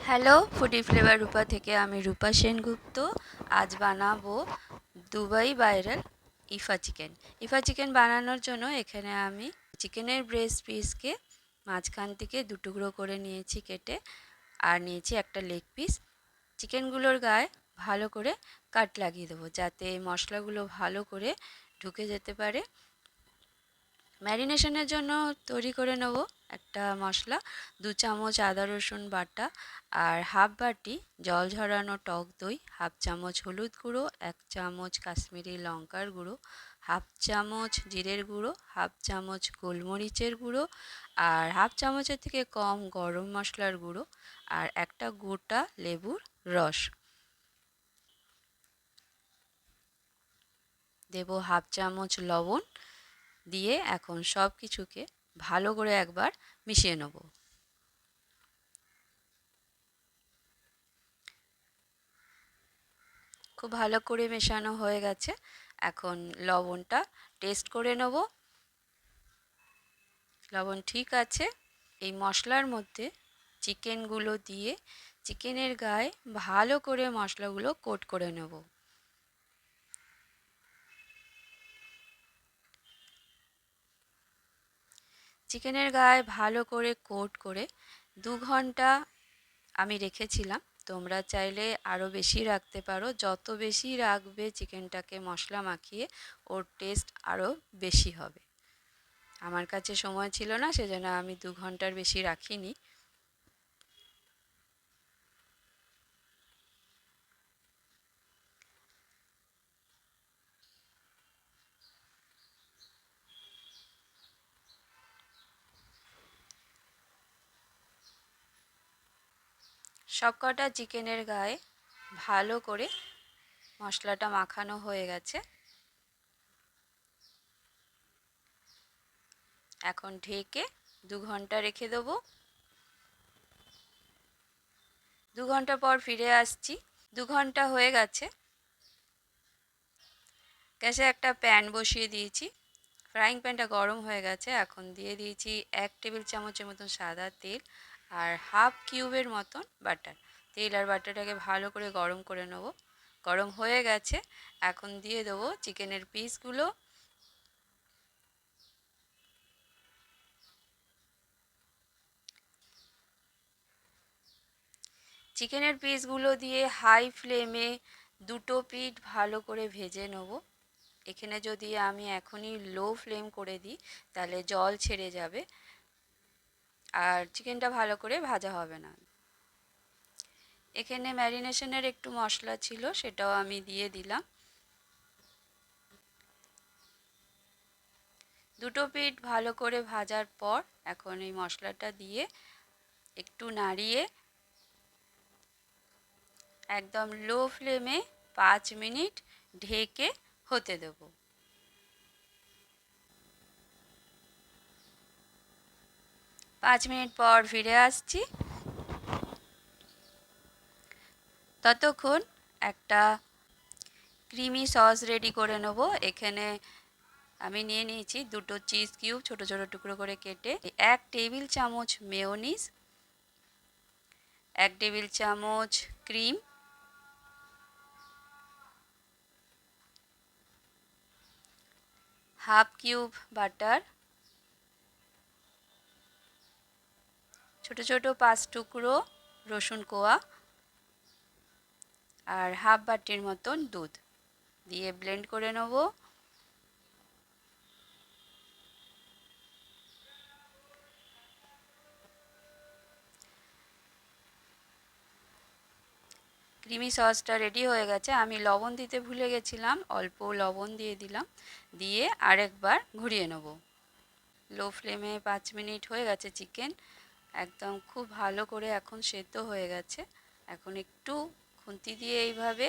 Hello, foodie flavour রূপা থেকে আমি রূপা সেনগুপ্ত। আজ বানাবো Dubai viral Ifa chicken. Ifa chicken বানানোর জন্য এখানে আমি চিকেনের ব্রেস্ট পিসকে মাঝখান থেকে দুটুকরো করে নিয়েছি কেটে, আর নিয়েছি একটা লেগ পিস। চিকেনগুলোর গায়ে ভালো করে কাট লাগিয়ে দেবো যাতে মশলাগুলো ভালো করে ঢুকে যেতে পারে। ম্যারিনেশনের জন্য তৈরি করে নেব একটা মশলা, 2 চামচ আদা রসুন বাটা, আর হাফ বাটি জল ঝরানো টক দই, হাফ চামচ হলুদ গুঁড়ো, 1 চামচ কাশ্মীরি লঙ্কার গুঁড়ো, হাফ চামচ জিরের গুঁড়ো, হাফ চামচ গোলমরিচের গুঁড়ো, আর হাফ চামচের থেকে কম গরম মশলার গুঁড়ো, আর একটা গোটা লেবুর রস দেব, হাফ চামচ লবণ দিয়ে এখন সব কিছুকে ভালো করে একবার মিশিয়ে নেব। খুব ভালো করে মেশানো হয়ে গেছে। এখন লবণটা টেস্ট করে নেব। লবণ ঠিক আছে। এই মশলার মধ্যে চিকেনগুলো দিয়ে চিকেনের গায়ে ভালো করে মশলাগুলো কোট করে নেব। চিকেনের গায়ে ভালো করে কোট করে 2 ঘন্টা আমি রেখেছিলাম। তোমরা চাইলে আরও বেশি রাখতে পারো। যত বেশি রাখবে চিকেনটাকে মশলা মাখিয়ে, ওর টেস্ট আরও বেশি হবে। আমার কাছে সময় ছিল না, সেজন্য আমি 2 ঘন্টার বেশি রাখিনি। সবকটা চিকেনের গায়ে ভালো করে মশলাটা মাখানো হয়ে গেছে। এখন ঢেকে 2 ঘন্টা রেখে দেবো। 2 ঘন্টা পর ফিরে আসছি। 2 ঘন্টা হয়ে গেছে। গ্যাসে একটা প্যান বসিয়ে দিয়েছি। ফ্রাইং প্যানটা গরম হয়ে গেছে। এখন দিয়ে দিয়েছি 1 টেবিল চামচের মতন সাদা তেল আর হাফ কিউবের মতন বাটার। তেল আর বাটারটাকে ভালো করে গরম করে নেব। গরম হয়ে গেছে। এখন দিয়ে দেবো চিকেনের পিসগুলো। চিকেনের পিসগুলো দিয়ে হাই ফ্লেমে 2 পিঠ ভালো করে ভেজে নেব। এখানে যদি আমি এখনই লো ফ্লেম করে দিই তাহলে জল ছেড়ে যাবে আর চিকেনটা ভালো করে ভাজা হবে না। এখানে ম্যারিনেশনের একটু মশলা ছিল, সেটাও আমি দিয়ে দিলাম। 2 পিঠ ভালো করে ভাজার পর এখন এই মশলাটা দিয়ে একটু নাড়িয়ে একদম লো ফ্লেমে 5 মিনিট ঢেকে হতে দেব। 5 মিনিট পর ফিরে আসছি। ততক্ষণ একটা ক্রিমি সস রেডি করে নেব। এখানে আমি নিয়ে নিয়েছি 2 চিজ কিউব ছোট ছোট টুকরো করে কেটে, 1 টেবিল চামচ মেয়োনিজ, 1 টেবিল চামচ ক্রিম, হাফ কিউব বাটার, ছোট ছোট 5 টুকরো রসুন কোয়া, আর হাফ বাটির মতন দুধ দিয়ে ব্লেন্ড করে নেব। ক্রিমি সসটা রেডি হয়ে গেছে। আমি লবণ দিতে ভুলে গেছিলাম, অল্প লবণ দিয়ে দিলাম, দিয়ে আরেকবার ঘুরিয়ে নেব। লো ফ্লেমে 5 মিনিট হয়ে গেছে। চিকেন একদম খুব ভালো করে এখন সেদ্ধ হয়ে গেছে। এখন একটু খুন্তি দিয়ে এইভাবে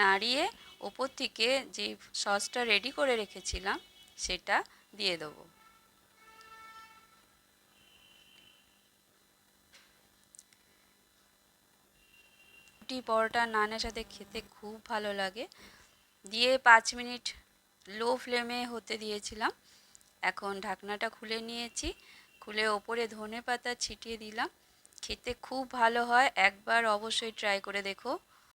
নাড়িয়ে ওপর থেকে যে সসটা রেডি করে রেখেছিলাম সেটা দিয়ে দেবো। রুটি পরোটা নানের সাথে খেতে খুব ভালো লাগে। দিয়ে 5 মিনিট লো ফ্লেমে হতে দিয়েছিলাম। এখন ঢাকনাটা খুলে নিয়েছি। খুলে ওপরে ধনে পাতা ছিটিয়ে দিলাম। খেতে খুব ভালো হয়, একবার অবশ্যই ট্রাই করে দেখো।